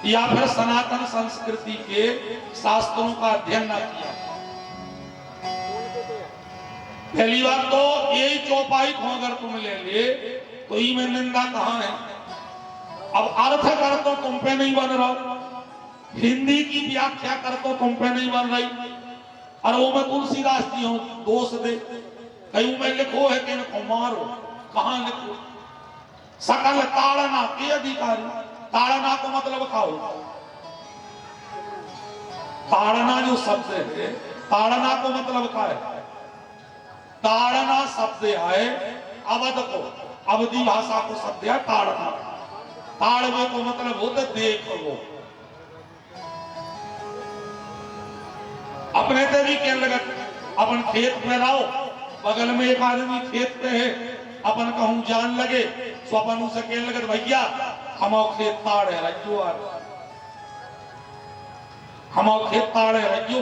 या फिर सनातन संस्कृति के शास्त्रों का अध्ययन न किया। पहली बात तो यही चौपाई को अगर तुम ले ले तो में निंदा कहां है। अब अर्थ कर तो तुम पे नहीं बन रहा, हिंदी की व्याख्या कर तो तुम पे नहीं बन रही। और वो मैं तुलसीदास जी हूं, दोष दे कहीं में लिखो है कि इनको मारो, कहां लिखो। सकल ताड़ना के अधिकारी, ताड़ना को मतलब खाओ। ताड़ना जो शब्द है, ताड़ना को मतलब क्या है? ताड़ना शब्द आए अवध को, अवधि भाषा को शब्द है ताड़ना। ताड़वे को मतलब होता देख लो। अपने ते भी क्या लगत, अपन खेत में रहो, बगल में एक आदमी खेत पे है, अपन कहूं जान लगे तो अपन उसे कह लगत भैया हम खेत ताड़ है रज्जो, हम खेत ताड़ है रज्जो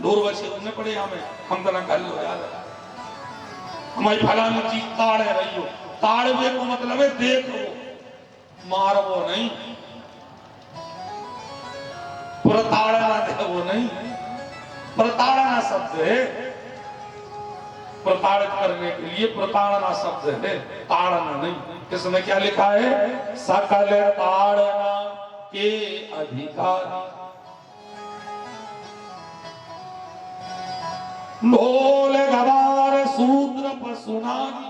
ढोर बचे उन्हें पड़े हमें, हम तना कर लो यार हमारी फलानी चीज ताड़ है रही हो। ताड़वे को मतलब है देख लो, मारो नहीं, प्रताड़ना दे वो नहीं। प्रताड़ना शब्द है, प्रताड़ित करने के लिए प्रताड़ना शब्द है, ताड़ना नहीं। इसमें क्या लिखा है? सकल ताड़ना के अधिकारी, ढोल गवार सूत्र पशुनागी,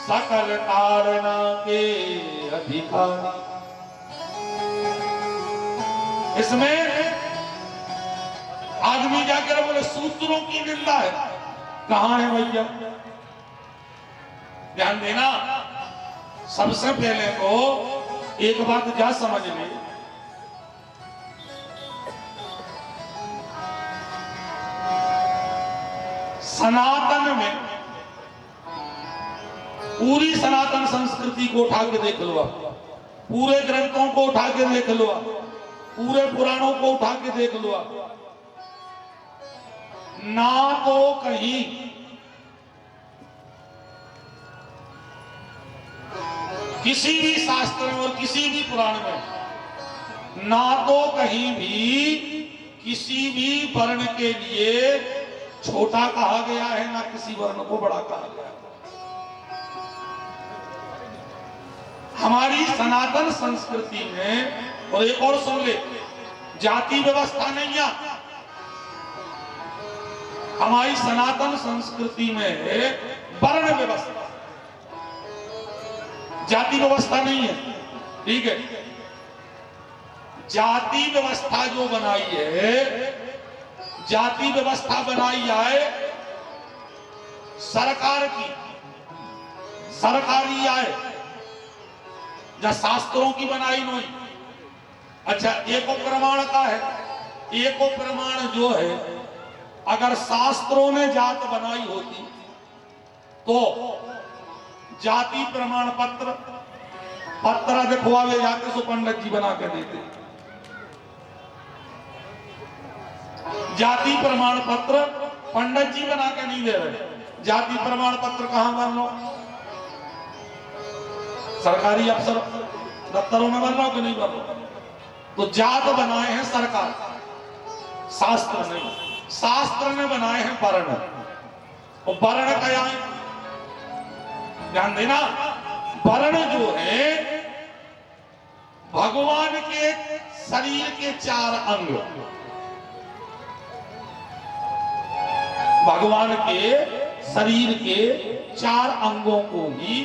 सकल ताड़ना के अधिकारी। इसमें आदमी जाकर बोले सूत्रों की निंदा है, कहां है भैया? ध्यान देना, सबसे पहले तो एक बात क्या समझ ले, सनातन में पूरी सनातन संस्कृति को उठा के देख लो, पूरे ग्रंथों को उठा के देख लो, पूरे पुराणों को उठा के देख लो, ना तो कहीं किसी भी शास्त्र में और किसी भी पुराण में ना तो कहीं भी किसी भी वर्ण के लिए छोटा कहा गया है, ना किसी वर्ण को बड़ा कहा गया है। हमारी सनातन संस्कृति में, और एक और सुन ले, जाति व्यवस्था नहीं है हमारी सनातन संस्कृति में, वर्ण व्यवस्था, जाति व्यवस्था नहीं है। ठीक है, जाति व्यवस्था जो बनाई है, जाति व्यवस्था बनाई है सरकार की, सरकारी आए या शास्त्रों की बनाई नहीं। अच्छा, एको प्रमाण का है, एको प्रमाण जो है, अगर शास्त्रों ने जात बनाई होती तो जाति प्रमाण पत्र दिखवावे जाते सो पंडित जी बना के देते। जाति प्रमाण पत्र पंडित जी बना के नहीं दे रहे। जाति प्रमाण पत्र कहां बन लो? सरकारी अफसर दफ्तरों में बन रहा हो कि नहीं बन रहा? तो जात बनाए हैं सरकार, शास्त्र नहीं। शास्त्र ने बनाए हैं वर्ण, और वर्ण क्या है? ध्यान देना, वर्ण जो है भगवान के शरीर के 4 अंग, भगवान के शरीर के 4 अंगों को ही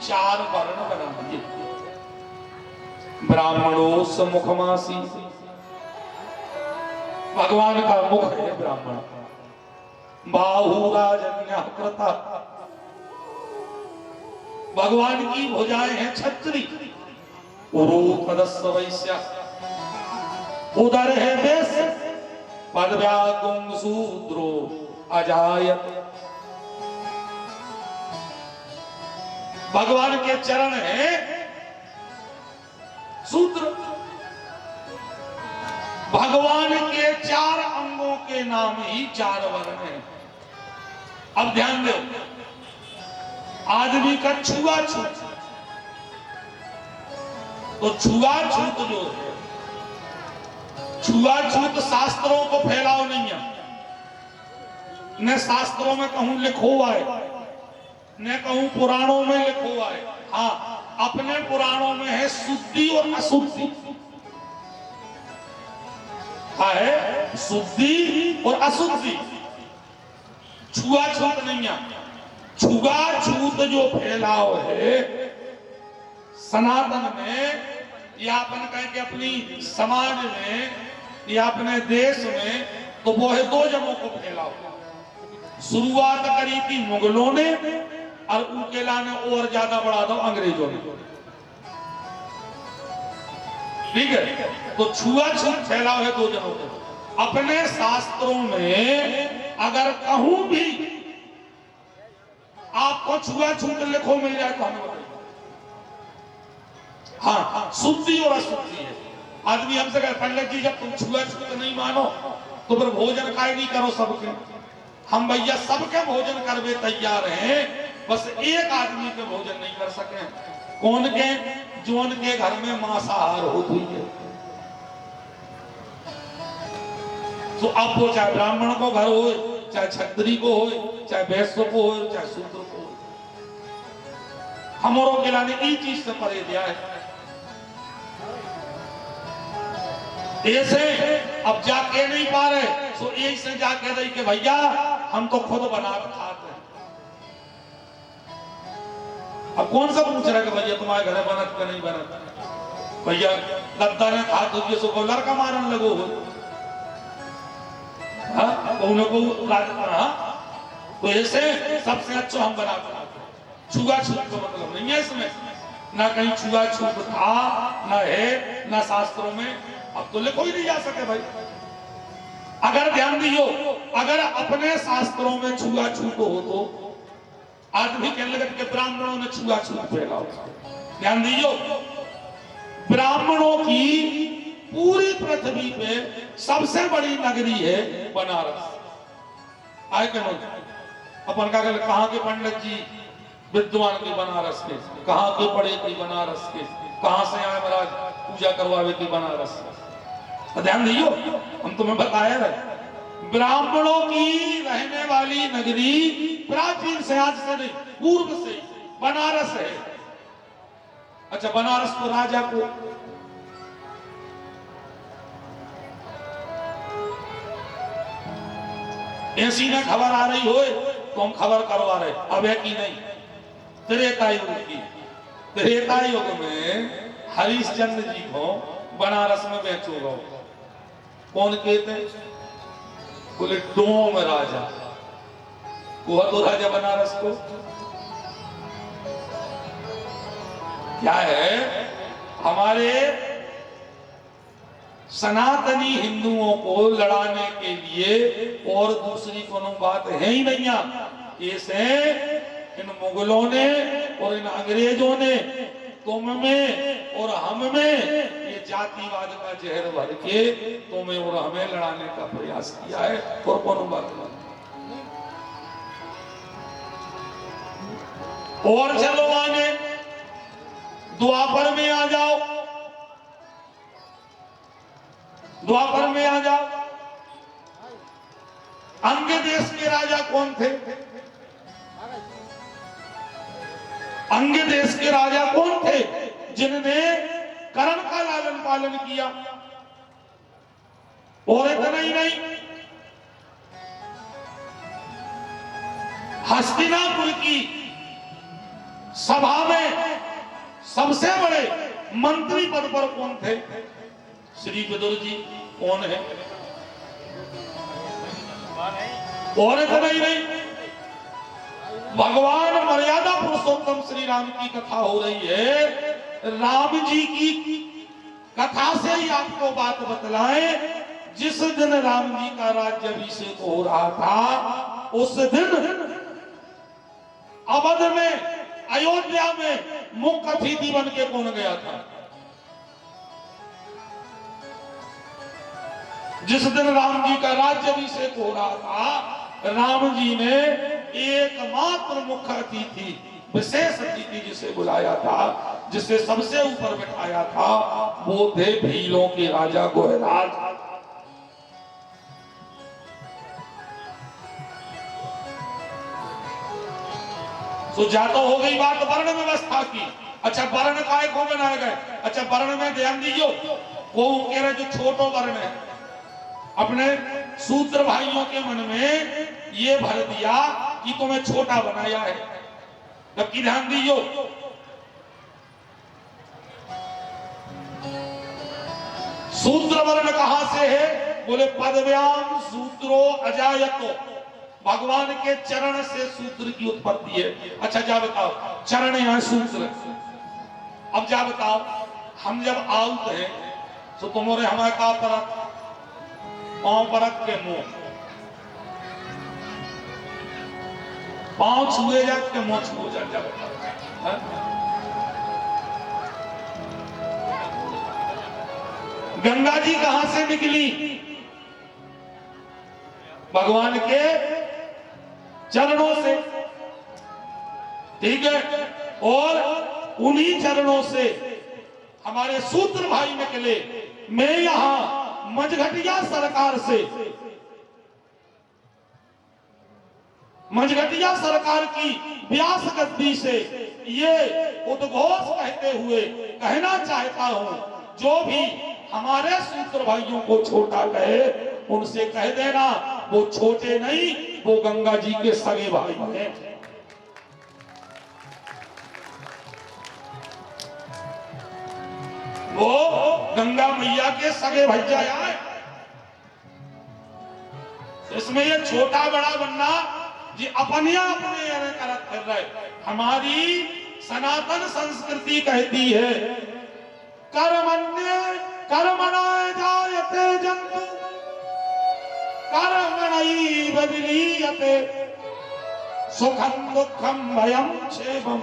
4 वर्ण बना दिए। ब्राह्मणों मुखमासी, भगवान का मुख है ब्राह्मण। बाहुराजन्य कृता, भगवान की भुजाएं हैं छत्री। उरुपदस्स वैश्य, उदर है वैश्य। पदव्यागुं शूद्रो अजायत, भगवान के चरण है शूद्र। भगवान के 4 अंगों के नाम ही 4 वर्ण हैं। अब ध्यान दो, आदमी का छुआछूत, तो छुआछूत जो है, छुआछूत शास्त्रों को फैलाओ नहीं है, न शास्त्रों में कहूं लिखो है, न कहूं पुराणों में लिखो है। हाँ, अपने पुराणों में है शुद्धि और अशुद्धि, है शुद्धि और अशुद्धि, छुआछूत नहीं है। छुआछूत जो फैलाव है सनातन में, या अपन कहें कि अपनी समाज में या अपने देश में, तो वो है दो जगहों को फैलाव। शुरुआत करी थी मुगलों ने और उनके लाने और ज्यादा बढ़ा दो अंग्रेजों ने। ठीक है, तो छुआछूत फैलाव है दो जगहों को। अपने शास्त्रों में अगर कहूं भी आपको छुआछूत लिखो मिल जाए तो हमें बताइए। हाँ, शुद्धि और अशुद्धि है। आदमी हमसे कहे पंडित जी जब तुम छुआछूत नहीं मानो तो फिर भोजन काय नहीं करो सबके। हम भैया सबके भोजन करवे तैयार हैं, बस एक आदमी के भोजन नहीं कर सके। कौन के? जो उनके घर में मांसाहार होती है। तो अब वो चाहे ब्राह्मण को घर हो, चाहे क्षत्रिय को हो, चाहे वैश्य को हो, चाहे शूद्र को हो, हमारों के लाने ई चीज से परे दिया है। ऐसे अब जाके नहीं पा रहे, तो यही से जाके दे कि भैया हम तो खुद बना खाते हैं। अब कौन सा पूछ रहा है कि भैया तुम्हारे घर बनत के नहीं बनत? भैया गद्दा ने खा तो सो लड़का मारन लगो हो, तो ऐसे सबसे अच्छा हम बना छुआछूत का मतलब नहीं है इसमें, ना कहीं छुआछूत था, ना है, ना शास्त्रों में। अब तो लिखो ही नहीं जा सके भाई। अगर ध्यान दियो, अगर अपने शास्त्रों में छुआछूत हो तो आदमी कहने लगे कि ब्राह्मणों ने छुआछूत फैलाओ। ध्यान दियो, ब्राह्मणों की पूरी पृथ्वी पे सबसे बड़ी नगरी है बनारस। आए क्या अपन का कहाँ के पंडित जी विद्वान के बनारस के, कहाँ के पढ़े थे बनारस के, कहाँ से आए महाराज पूजा करवावे थे बनारस। तो ध्यान दियो, हम तुम्हें बताया रहे, ब्राह्मणों की रहने वाली नगरी प्राचीन से, आज से नहीं, पूर्व से बनारस है। अच्छा, बनारस को राजा को ऐसी ना खबर आ रही हो तो हम खबर करवा रहे, अब है कि नहीं। त्रेता युग की, त्रेता युग में हरिश्चंद्र जी को बनारस में बेचो गो। कौन कहते? बोले डोम राजा। वो तो राजा बनारस को क्या है, हमारे सनातनी हिंदुओं को लड़ाने के लिए और दूसरी कोनो बात है ही नहीं। ऐसे इन मुगलों ने और इन अंग्रेजों ने तुम में और हम में ये जातिवाद का जहर भर के तुम्हें और हमें लड़ाने का प्रयास किया है, और कोनो बात नहीं। और चलो आगे द्वापर में आ जाओ, द्वापर में आ जाओ। अंग देश के राजा कौन थे? अंग देश के राजा कौन थे जिन्होंने कर्ण का लालन पालन किया? और इतना ही नहीं, हस्तिनापुर की सभा में सबसे बड़े मंत्री पद पर कौन थे? श्री विदुर जी। कौन है? और इतना ही नहीं, भगवान मर्यादा पुरुषोत्तम श्री राम की कथा हो रही है। राम जी की कथा से ही आपको बात बतलाएं, जिस दिन राम जी का राज्याभिषेक हो रहा था, उस दिन अवध में, अयोध्या में मुख्य अतिथि बन के कौन गया था? जिस दिन राम जी का राज्याभिषेक हो रहा था, राम जी ने एकमात्र मुख्य अतिथि विशेष अतिथि जिसे बुलाया था, जिसे सबसे ऊपर बिठाया था, वो थे भीलों के राजा गोहराज। तो जा तो हो गई बात वर्ण व्यवस्था की। अच्छा वर्ण काय को बनाए गए? अच्छा वर्ण में ध्यान दीजिए, वो कह रहे जो छोटो वर्ण है, अपने शूद्र भाइयों के मन में ये भर दिया कि तुम्हें छोटा बनाया है। जबकि ध्यान दीजिए, शूद्र वर्ण कहां से है? बोले पदव्याम शूद्रो अजायतो, भगवान के चरण से शूद्र की उत्पत्ति है। अच्छा जा बताओ, चरण है शूद्र। अब जा बताओ, हम जब आउत हैं तो तुम्हारे हमारे का परत, पांव परत के मुंह, पांव छुए जा के मुंह छुओ जा बताओ। गंगा जी कहां से निकली? भगवान के चरणों से, ठीक है। और उन्हीं चरणों से हमारे शूद्र भाई निकले। मैं यहां मझघटिया सरकार से, मझघटिया सरकार की व्यास गद्दी से ये उद्घोष कहते हुए कहना चाहता हूं, जो भी हमारे शूद्र भाइयों को छोटा कहे उनसे कह देना वो छोटे नहीं, वो गंगा जी के सगे भाई हैं। वो गंगा मैया के सगे भैया आए। इसमें ये छोटा बड़ा बनना जी अपने करत कर रहे। हमारी सनातन संस्कृति कहती है कर्मण्य कर्मणाय जायते जन्तु कर्मणैव विलीयते सुखं दुःखं भयं क्षेमं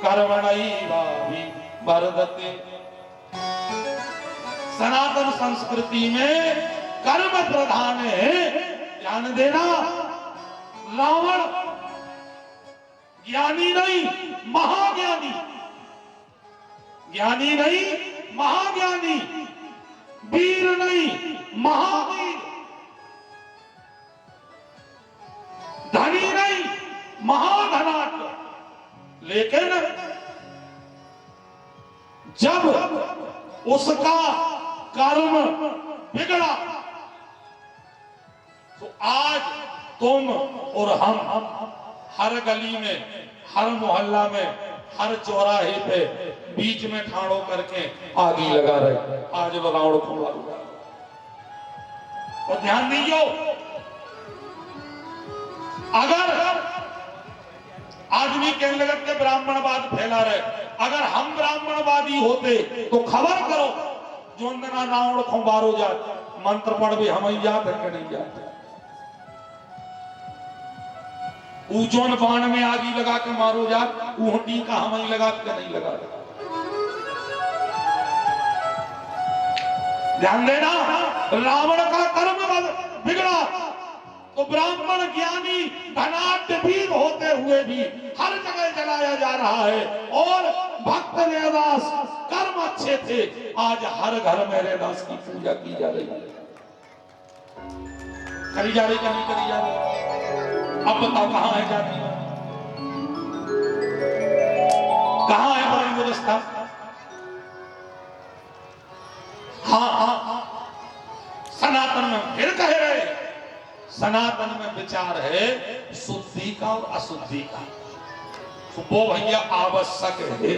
कर्मणैवापि वर्धते। सनातन संस्कृति में कर्म प्रधान है। ध्यान देना, रावण ज्ञानी नहीं महाज्ञानी, ज्ञानी नहीं महाज्ञानी, वीर नहीं महावीर, धनी नहीं महाधनाढ्य। लेकिन जब उसका कर्म बिगड़ा तो आज तुम और हम हर गली में, हर मोहल्ला में, हर चौराहे पे बीच में ठाड़ो करके आग लगा रहे। आज रावण को लगा। और ध्यान दीजिए, अगर आदमी कहने लगा के ब्राह्मणवाद फैला रहे, अगर हम ब्राह्मणवादी होते तो खबर करो जो अंदना रावण को बारो जात, मंत्र पढ़ भी हम ही जात है कि नहीं जाते। ऊजोन बाण में आगी लगा के मारो जात, वो टीका हम ही लगा के नहीं लगा। ध्यान देना, रावण का कर्म बिगड़ा तो ब्राह्मण ज्ञानी धनाढ्य वीर होते हुए भी हर जगह जलाया जा रहा है। और भक्त रैदास कर्म अच्छे थे, आज हर घर में रैदास की पूजा की जा रही है। करी जा रही क्या नहीं करी जा रही? अब बताओ कहां है जाति, कहां है वर्ण व्यवस्था? हाँ, सनातन में फिर कह रहे, सनातन में विचार है शुद्धि का और अशुद्धि का। तो वो भैया आवश्यक है,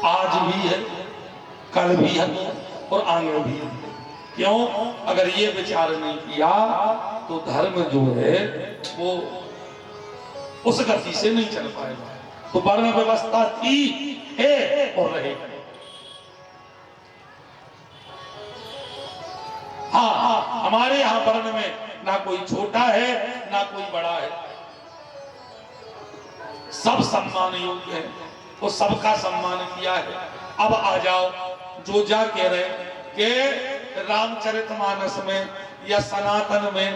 आज भी है, कल भी है और आगे भी है। क्यों? अगर ये विचार नहीं किया तो धर्म जो है वो उस गति से नहीं चल पाएगा। तो वर्ण व्यवस्था थी, है और रहेगी। हाँ, हमारे यहाँ वर्ण में ना कोई छोटा है ना कोई बड़ा है, सब सम्मान योग्य है, तो सबका सम्मान किया है। अब आ जाओ जो जा कह रहे कि रामचरितमानस में या सनातन में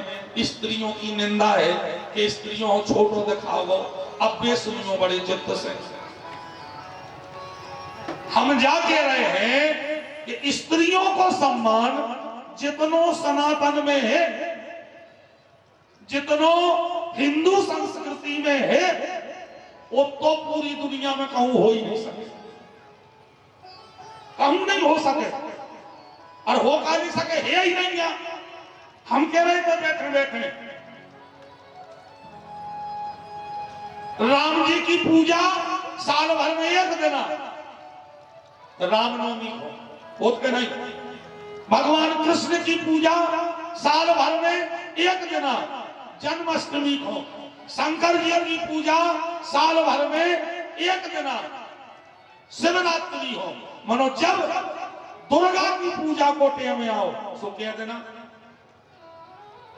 स्त्रियों की निंदा है कि स्त्रियों छोटो दिखाओ, अब वे सुनियो बड़े चित्त से। हम जा कह रहे हैं कि स्त्रियों को सम्मान जितनो सनातन में है, जितनो हिंदू संस्कृति में है, वो तो पूरी दुनिया में कहूं हो ही नहीं सके, कहूं नहीं हो सके, और हो का नहीं सके, है ही नहीं। या हम कह रहे थे बैठे बैठे राम जी की पूजा साल भर में एक दिन, रामनवमी को होत के नहीं। भगवान कृष्ण की पूजा साल भर में एक दिन, जन्माष्टमी को। शंकर जी की पूजा साल भर में एक दिन, शिवरात्रि हो। मनो जब दुर्गा की पूजा कोटे में आओ सो कह देना,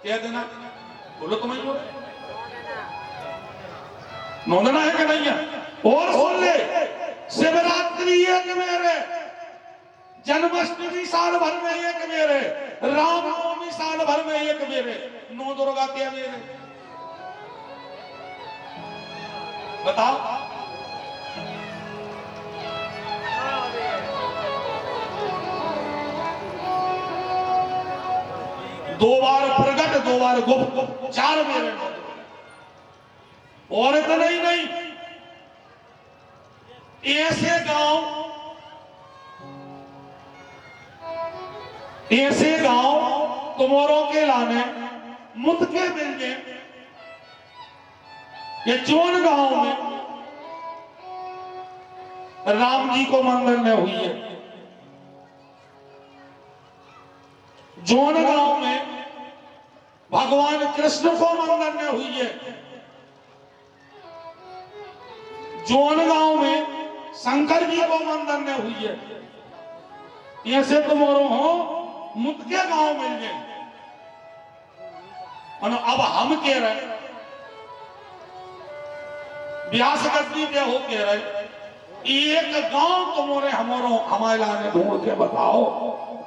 कह देना, बोलो तो नहीं बोले, नोंदना है कि नहीं है? और सुन ले, शिवरात्रि एक मेरे, जन्माष्टमी साल भर में एक मेरे, रामनवमी साल भर में एक मेरे, नौ दुर्गा क्या मेरे? बताओ। दो बार प्रगट, दो बार गुप्त, चार मेरे। और इतना ही नहीं, ऐसे गांव तुम्हारों के लाने मुद के मिल गए। ये जोन गांव में राम जी को मंदिर में हुई है, जोन गांव में भगवान कृष्ण को मंदिर में हुई है, जोन गांव में शंकर जी को मंदिर में हुई है। ऐसे तो मोरो हो मुद्दे गांव मिल गए। अब हम कह रहे व्यास गद्दी पे हो कह रहे, एक गांव तुम्हारे हमारे लाने ढूंढ के बताओ,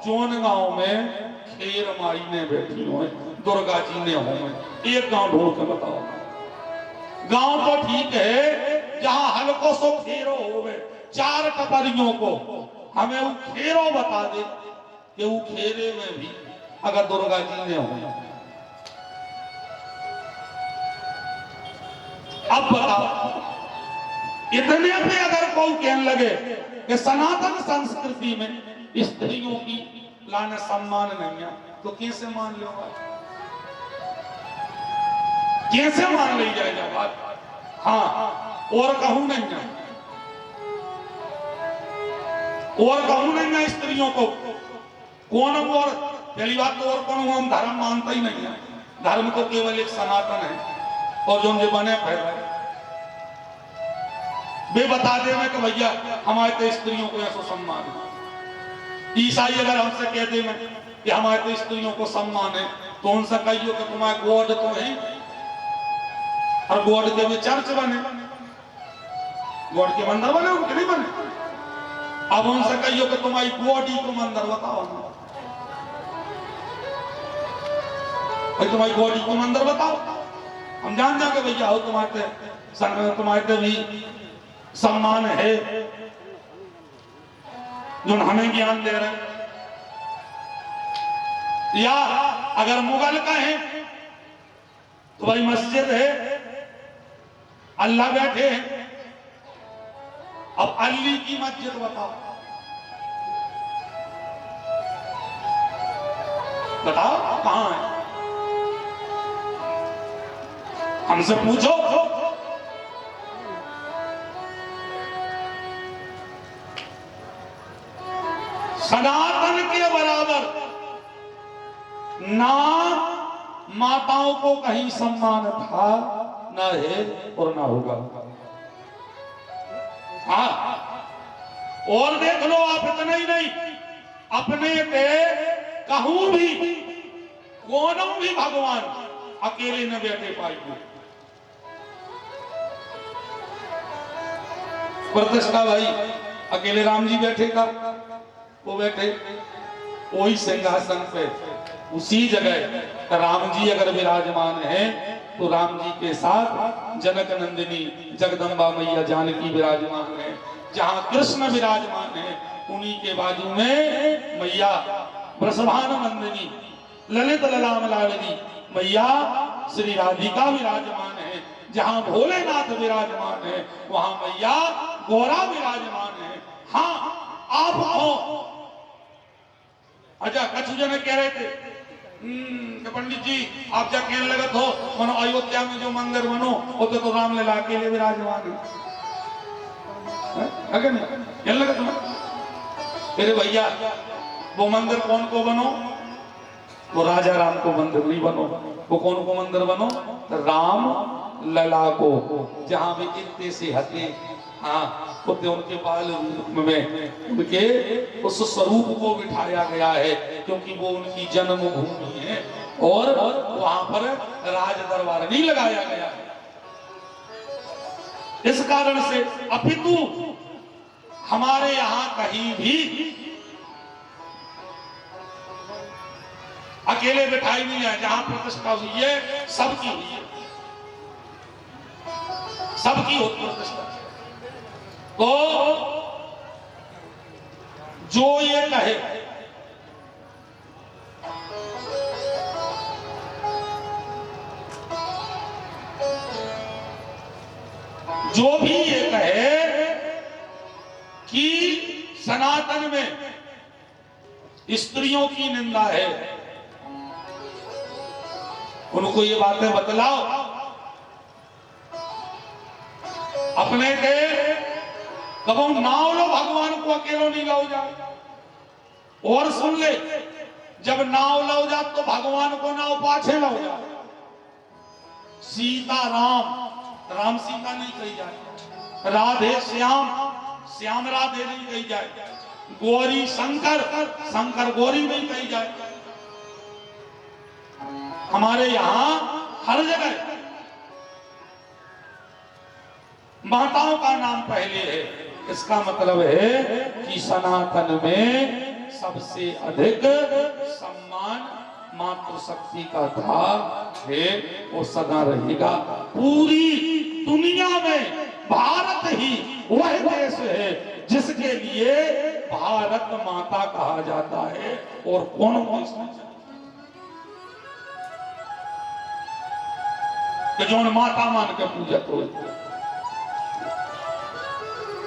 जोन गांव में खेर माई ने बैठी हो, दुर्गा जी ने हो, एक गांव ढूंढ के बताओ। गांव तो ठीक है जहां हल्को सो खेरो होवे, चार टपरियों को, हमें वो खेरो बता दे कि वो खेरे में भी अगर दुर्गा जी ने हो। अब बताओ, इतने पे अगर कोई कहने लगे कि सनातन संस्कृति में स्त्रियों की लाने सम्मान नहीं है, तो कैसे मान लो बात? कैसे मान ली जाएगा बात? हाँ, और कहूं नहीं है, और कहूं नहीं है स्त्रियों को कौन। और पहली बात तो और कौन, हम धर्म मानता ही नहीं है। धर्म तो केवल एक सनातन है, और जो बने पहले वे बता दे कि भैया हमारे तो स्त्रियों को ऐसा सम्मान है। ईसाई अगर हमसे कहते हैं कि हमारे तो स्त्रियों को सम्मान है, तो उनसे कहियो कि तुम्हारे गॉड तो है, और गॉड के भी चर्च बने, गॉड के मंदिर बने, उनके नहीं बने। अब उनसे कहियो कि तुम्हारी बॉडी को मंदिर बताओ, भाई तुम्हारी बॉडी को मंदिर बताओ, हम जान जाके भैया हो तुम्हारे भी सम्मान है, जो हमें ज्ञान दे रहे हैं। या अगर मुगल का है तो भाई मस्जिद है, अल्लाह बैठे हैं, अब अल्ली की मस्जिद बताओ, बताओ कहां है? हमसे पूछो। सनातन के बराबर ना माताओं को कहीं सम्मान था, ना है और ना होगा। हाँ, और देख लो आप, इतना ही नहीं, अपने पे कहूं भी कोनों भी भगवान अकेले न बैठे पाएंगे। प्रतिष्ठा भाई अकेले राम जी बैठे का, वो बैठे वही सिंहासन पे उसी जगह राम जी अगर विराजमान है तो राम जी के साथ जनक नंदिनी जगदम्बा मैया जानकी विराजमान है। जहां कृष्ण विराजमान है उन्हीं के बाजू में मैया वृषभानु नंदिनी ललित ललाम लावणी मैया श्री राधिका विराजमान है। जहां भोलेनाथ विराजमान है वहां मैया गौरा विराजमान है। हाँ आप हो। अच्छा कछु जन कह रहे थे कि पंडित जी आप क्या कहने लगत हो मनो अयोध्या में जो मंदिर बनो वो तो रामलला के लिए विराजमान है। अगर नहीं कहने लगा तुम्हें मेरे भैया वो मंदिर कौन को बनो, वो राजा राम को मंदिर नहीं बनो, वो कौन को मंदिर बनो, राम लला को। जहां भी इतने से हटे हाँ होते उनके बाल में उनके उस स्वरूप को बिठाया गया है क्योंकि वो उनकी जन्मभूमि है और वहां पर राज दरबार नहीं लगाया गया है। इस कारण से अपितु हमारे यहाँ कहीं भी अकेले बिठाई नहीं है। जहां प्रतिष्ठा हुई है सबकी हुई है, सबकी होती प्रतिष्ठा। तो जो ये कहे जो भी ये कहे कि सनातन में स्त्रियों की निंदा है उनको ये बातें बतलाओ। अपने के कबो नाव लो भगवान को अकेलो नहीं लो जाओ। और सुन ले जब नाव लो जा तो भगवान को नाव पाछे लो जा। सीता राम, राम सीता नहीं कही जाए, राधे श्याम, श्याम राधे नहीं कही जाए, गौरी शंकर, शंकर गौरी नहीं कही जाए। हमारे यहां हर जगह माताओं का नाम पहले है। इसका मतलब है कि सनातन में सबसे अधिक सम्मान मातृशक्ति का था है, वो सदा रहेगा। पूरी दुनिया में भारत ही वह देश है जिसके लिए भारत माता कहा जाता है। और कौन कि जो माता मान के पूजत हो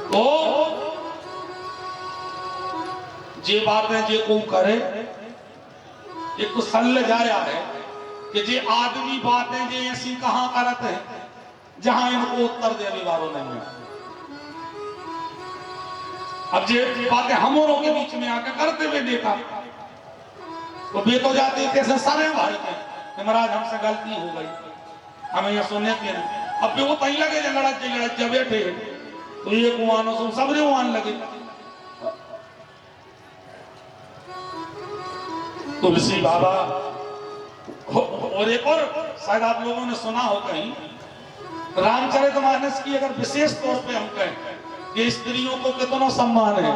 तो जे बातें जे को करे ये तो सल जाया है कि जे आदमी बातें जे ऐसी कहां करत है जहां इनको उत्तर देने वालों नहीं है। अब जे बातें हमों के बीच में आकर करते हुए देखा तो वे तो जाते कैसे सारे भाई के महाराज हमसे गलती हो गई, हमें यह सुनने के नहीं। अब वो तही लगे जब बैठे तो ये कुआनो सुन सबरे मान लगे। तुलसी बाबा और एक और शायद आप लोगों ने सुना हो कहीं रामचरितमानस की अगर विशेष तौर पे हम कहें कि स्त्रियों को कितना सम्मान है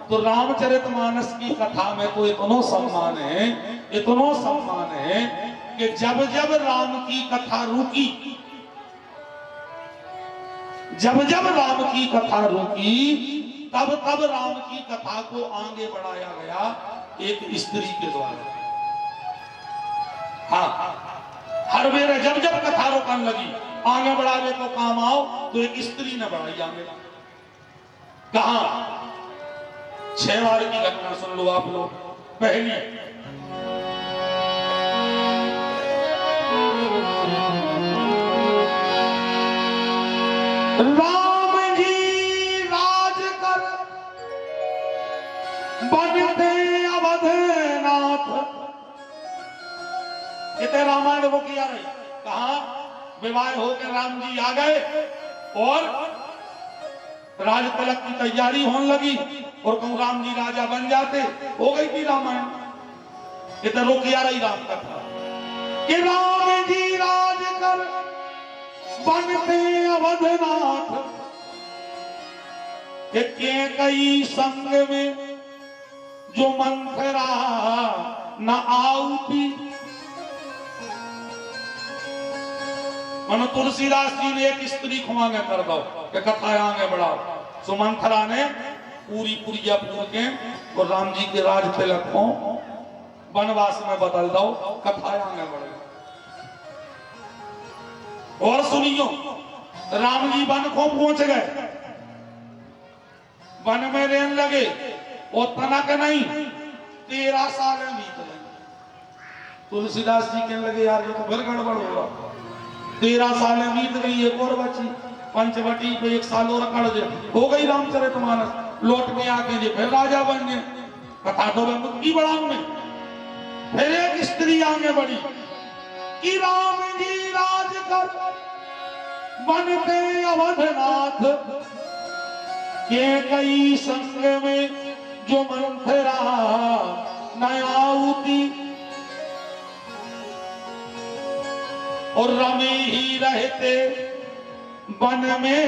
तो रामचरितमानस की कथा में तो इतना सम्मान है, इतना सम्मान है कि जब जब राम की कथा रुकी, जब जब राम की कथा रुकी तब तब राम की कथा को आगे बढ़ाया गया एक स्त्री के द्वारा। हाँ हर वेरे जब जब कथा रोकन लगी आगे बढ़ावे को काम आओ तो एक स्त्री ने बढ़ाई आगे। कहा 6 बार की घटना सुन लो आप लोग। पहली राम जी राज कर बनते अवधनाथ। इतने रामायण वो किया रही। कहा विवाह होकर राम जी आ गए और राज तिलक की तैयारी होने लगी और कहूं राम जी राजा बन जाते, हो गई थी रामायण। इधर वो किया रही राम कथा कि राम जी राज कर बनते अवधनाथ के कई संग में जो मंथरा न आऊती। मनो तुलसीदास जी ने एक स्त्री को आगे कर दो कि कथा आगे बढ़ाओ। सुमंथरा ने पूरी पुरिया पूर के और राम जी के राज तिलक को वनवास में बदल दो, कथा आगे बढ़ गई। और सुनियो, राम जी वन को पहुंच गए, वन में रहने लगे और तनक नहीं 13 साल बीत गए। तुलसीदास जी कहने लगे यार ये तो फिर गड़बड़ हो रहा, 13 साल बीत गई, एक और बची पंचवटी पे 1 साल और कड़ दे, हो गई रामचरितमानस। लौट के आके जे फिर राजा बन गए, कथा तो मुक्ति बढ़ाऊ में। फिर एक स्त्री आगे बढ़ी कि राम जी राज कर बनते अवधनाथ के कई संग में जो मंथरा नयाऊती। और रमे ही रहते वन में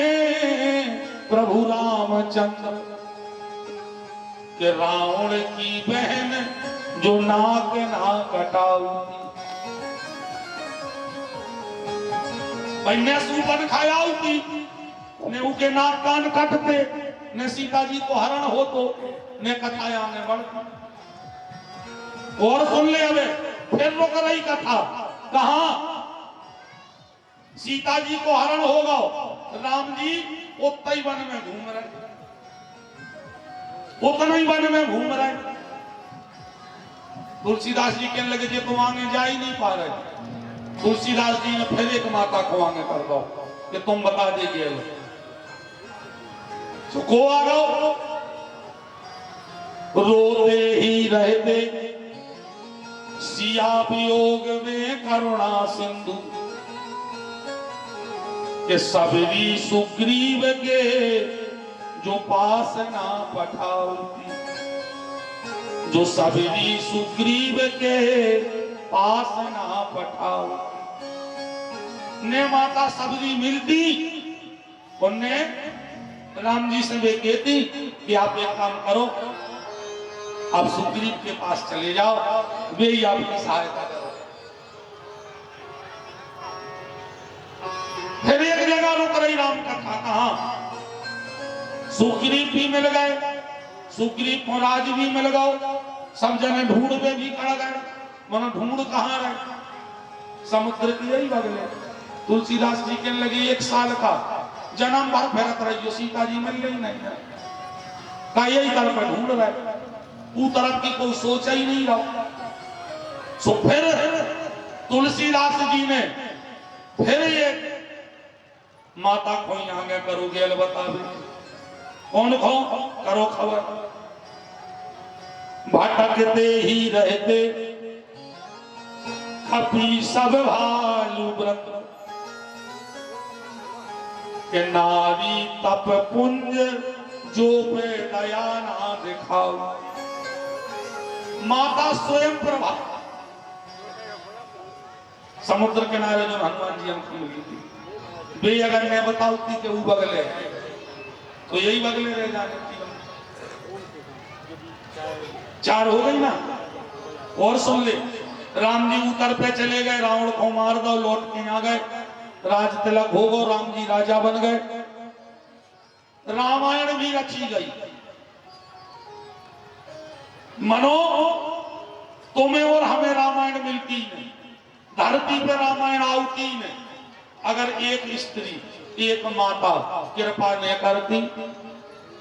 प्रभु रामचंद्र के रावण की बहन जो नाक ना कटाऊती। सुपन खायाऊती ने उके नाक कान कटते, ने सीता जी को हरण हो तो ने कथाया में बढ़ती। और सुन ले अबे फिर रुक रही कथा, कहा सीता जी को हरण होगा, राम जी उतना ही वन में घूम रहे, उतना ही वन में घूम रहे। तुलसीदास जी कहने लगे तुम आगे जा ही नहीं पा रहे। तुलसीदास जी ने फिर एक माता को आगे कर दो कि तुम बता दीजिए। तो को आ गो, रोते ही रहते सिया वियोग में करुणा सिंधु के सबरी सुग्रीव के जो पास ना पठाऊती। जो सबरी सुग्रीव के पास ना पठाऊ ने माता सबरी मिलती, उनने राम जी से वे कहती कि आप एक काम करो, आप सुग्रीव के पास चले जाओ, वे ही आपकी सहायता करो। फिर एक जगह रुक रही राम कथा, कहां सुग्रीव भी मिल गए, सुग्रीव को राज भी मिल गए, सब जने ढूंढ पे भी कड़ गए। मनो ढूंढ कहां रहे, समुद्र की यही बगले। तुलसीदास जी कहने लगे 1 साल का जन्म भर फिरत रही, सीता जी मिल गई नहीं, का यही तरफ ढूंढ रहे, वो तरफ की कोई सोचा ही नहीं रहा। सो फिर तुलसीदास जी ने फिर एक माता को आगे करोगे बता कौन खो करो खबर। भटकते ही रहते कपी सब भालू व्रत के नारी तप पुंज जो पे दया ना दिखाओ। माता स्वयं प्रभा समुद्र किनारे जो हनुमान जी हमकी मिली थी, वे अगर मैं बताऊती कि वो बगले तो यही बगले रह जाने की। 4 हो गई ना। और सुन ले, राम जी उत्तर पे चले गए, रावण को मार दो, लौट के आ गए, राज तिलक हो गो, राम जी राजा बन गए, रामायण भी रची गई। मनो तुम्हें और हमें रामायण मिलती नहीं, धरती पे रामायण आती नहीं अगर एक स्त्री एक माता कृपा नहीं करती।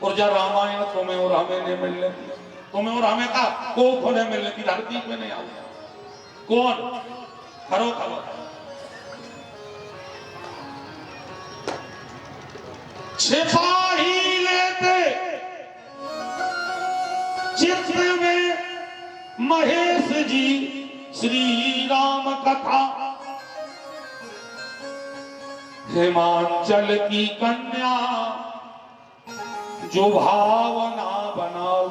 और जब रामायण तुम्हें और हमें नहीं मिल लेती, तुम्हें और हमें का को नहीं मिल लेती, धरती पे नहीं आती। कौन करो खबर। छिपा ही लेते चित्र में महेश जी श्री राम कथा। हिमाचल की कन्या जो भावना बनाऊ।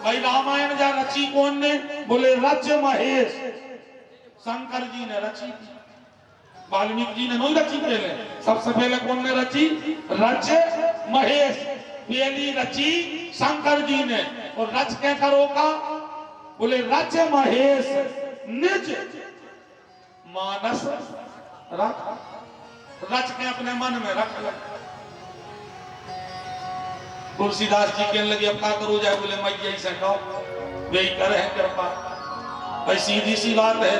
भाई रामायण जा रची कौन ने? बोले रच महेश, शंकर जी ने रची थी, वाल्मीकि जी ने नहीं रची पहले। सबसे पहले कौन ने रची? रच महेश। पहली रची शंकर जी ने, और रच के करो का, बोले रच महेश निज मानस रख, रच के अपने मन में रख ले। तुलसीदास जी कहने लगे अब क्या करो जाए, बोले मैया से कहो वे करे है कृपा। भाई सीधी सी बात है,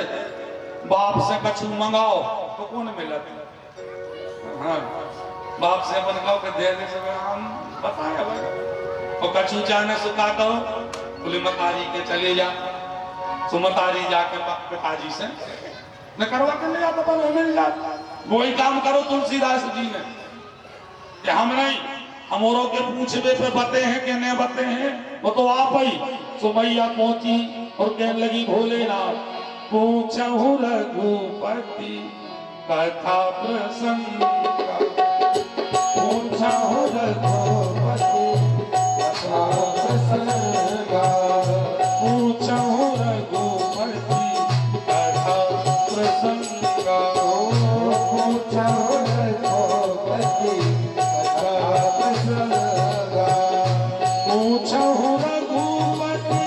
बाप से कछु मंगाओ तो कौन मिला? हाँ, बाप से मंगाओ के दे दे, हम बताया भाई। और कछु जाने सुखा करो, बोले मतारी के चले जा, तो मतारी जाके पिताजी से न करवा के ले जाता पर मिल जाता। वही काम करो तुलसीदास जी ने कि हम नहीं, हमोरों के पूछबे पे बते हैं कि नहीं बते हैं, वो तो आप ही। तो मैया पहुंची और कहने लगी भोलेनाथ पूछहु रघुपति कथा प्रसंग, पूछहु रघुपति कथा प्रसंग, पूछहु रघुपति कथा प्रसंग, पूछहु रघुपति कथा प्रसंग, पूछहु रघुपति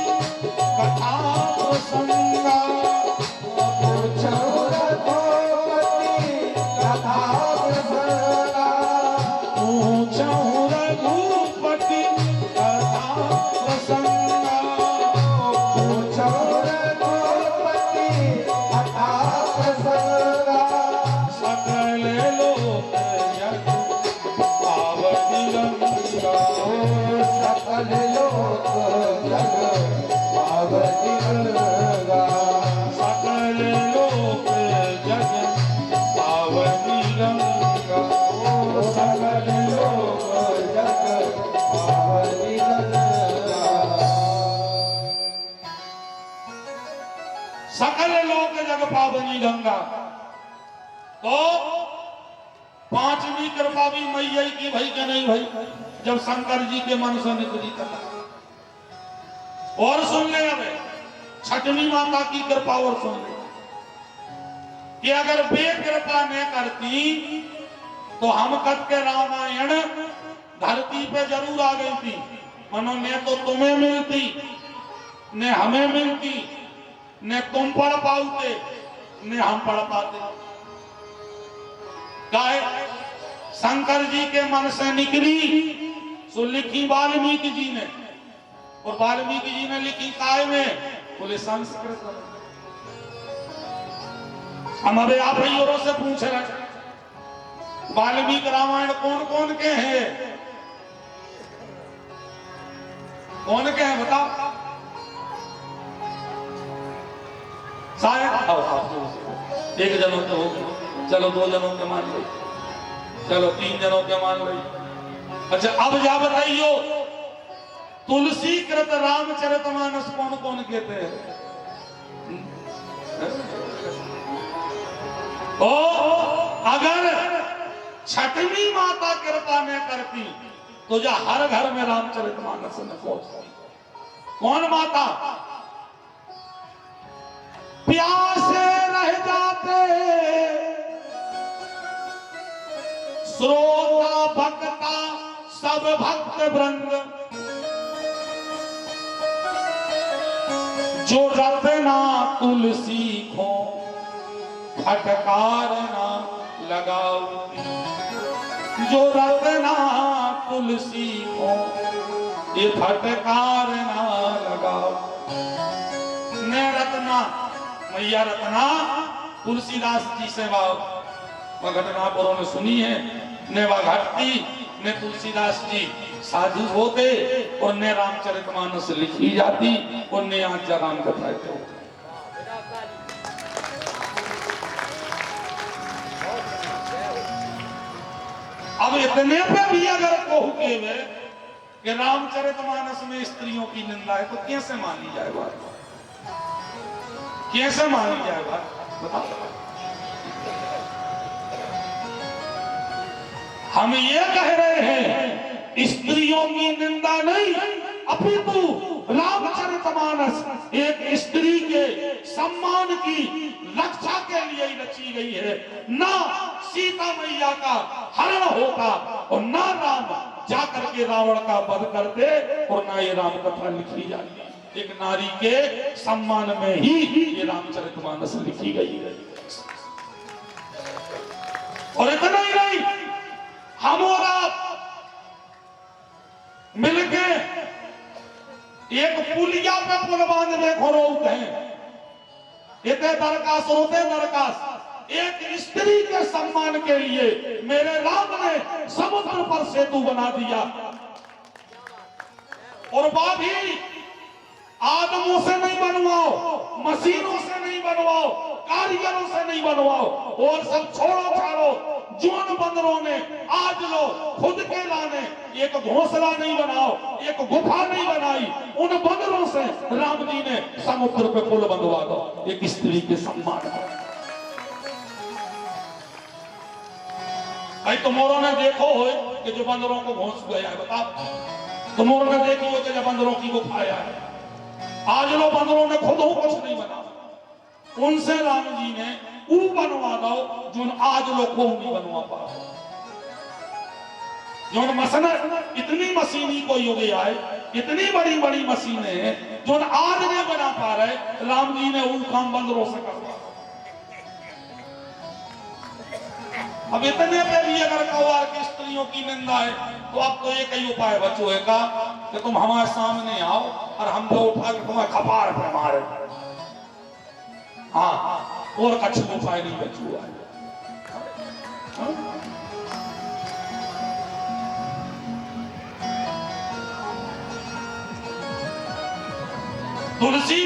कथा प्रसंग, पूछहु रघुपति कथा प्रसंग, पूछहु रघुपति कथा प्रसंग, पूछहु रघुपति कथा प्रसंग, सकल लोक जग पावनी गंगा, सकल लोक जग पावनी गंगा, सकल लोक जग पावनी गंगा, सकल लोक जग पावनी गंगा, सकल लोक जग पावनी गंगा। तो पांचवी कृपा भी मैया की भाई के नहीं भाई, जब शंकर जी के मन से निकली कथा। और सुन ले अब छठवीं माता की कृपा, और सुन ले कि अगर वे कृपा न करती तो हम कद के रामायण धरती पे जरूर आ गई थी। मनो ने तो तुम्हें मिलती, ने हमें मिलती, ने तुम पढ़ पाते, ने हम पढ़ पाते। गाय शंकर जी के मन से निकली सो लिखी वाल्मीकि जी ने, और वाल्मीकि जी ने लिखी काय में, बोले संस्कृत में। हम अबे आप भाइयों से पूछ रहे वाल्मीकि रामायण कौन कौन के हैं, कौन के हैं बताओ? शायद एक जनों के हो, चलो दो जनों के मान लो, चलो तीन जनों के मान लो। अच्छा अब जा बताइयो तुलसी कृत रामचरितमानस कौन कौन कहते हैं? ओ अगर छठवीं माता कृपा न करती तो जा हर घर में रामचरितमानस न पहुंचती। कौन माता? प्यासे रह जाते श्रोता भक्ता सब भक्त वृंद, जो रत्ना तुलसी को फटकार ना लगाओ, जो रत्ना तुलसी को ये फटकार ना लगाओ। ने रत्ना मैया रत्ना तुलसीदास जी से वह घटना पर उन्होंने सुनी है, ने वह घटती ने तुलसीदास जी साधु होते और ने रामचरितमानस लिखी जाती और ने आज राम कथा होते। अब इतने पे भी अगर कहूगे कि रामचरितमानस में स्त्रियों की निंदा है तो कैसे मानी जाए बात? कैसे मानी जाए बात बताओ? हम ये कह रहे हैं स्त्रियों की निंदा नहीं, अपितु रामचरितमानस एक स्त्री के सम्मान की रक्षा के लिए ही रची गई है। ना सीता मैया का हरण होता और ना राम जा करके रावण का वध करते और ना ये राम कथा लिखी जाती। एक नारी के सम्मान में ही ये रामचरितमानस लिखी गई है। और इतना ही नहीं, हम और आप मिलके एक पुलिया पे पुल बांधने खोरोते हैं, इतने दरकास होते दरकास। एक स्त्री के सम्मान के लिए मेरे राम ने समुद्र पर सेतु बना दिया। और बात ही आदमों से नहीं बनवाओ, मशीनों से नहीं बनवाओ, कारीगरों से नहीं बनवाओ, और सब छोड़ो छाड़ो। जोन बंदरों ने आज लो खुद के लाने एक घोंसला नहीं बनाओ, एक गुफा नहीं बनाई, उन बंदरों से राम जी ने समुद्र पे पुल बंधवा दो, एक स्त्री के सम्मान में। भाई तुमोरों ने देखो हो कि जो बंदरों को घोंस गया है, बताओ तुमोरों ने देखी हो कि जो बंदरों की गुफा है। आज लो बंदरों ने खुद हो कुछ नहीं बना, उनसे राम जी ने वो बनवा दो जो आज लोग को नहीं बनवा पा। जो मसना इतनी मशीनी को युग आए, इतनी बड़ी बड़ी मशीनें जो आज नहीं बना पा रहे, राम जी ने वो काम बंदरों से करवा। अब इतने पे भी अगर कौवार की स्त्रियों की निंदा है तो अब तो एक ही उपाय बचो है का कि तुम हमारे सामने आओ और हम लोग उठा के तुम्हें कपार पे मारे। हाँ, और कछु उपाय नहीं बचुआ है। तुलसी